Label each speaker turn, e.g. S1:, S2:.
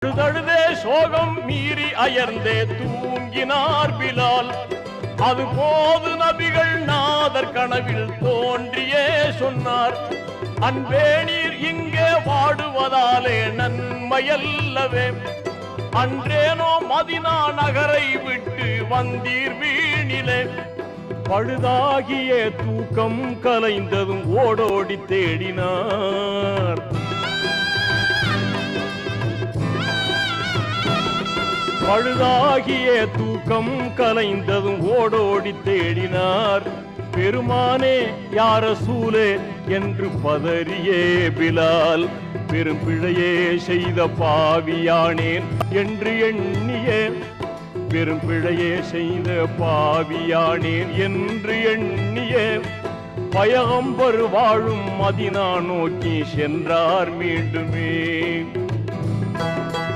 S1: அழுதழுதே சோகம் மீறி அயர்ந்தே தூங்கினார் பிலால். அது போது நபிகள் நாதர் கனவில் தோன்றியே சொன்னார், அன்பே நீர் இங்கே வாடுவதாலே நன்மையல்லவே, அன்றேனோ மதினா நகரை விட்டு வந்தீர் வீணிலே. பழுதாகிய தூக்கம் கலைந்ததும் ஓடோடி தேடினார். பழுதாகிய தூக்கம் கலைந்ததும் ஓடோடி தேடினார். பெருமானே யார ரசூலே என்று பதறியே பிலால், பெரும் பிழையே செய்த பாவியானேன் என்று எண்ணியே, பெரும் பிழையே செய்த பாவியானேன் என்று எண்ணியே, பயகம்பர் வாழும் மதினா நோக்கி சென்றார் மீண்டுமே.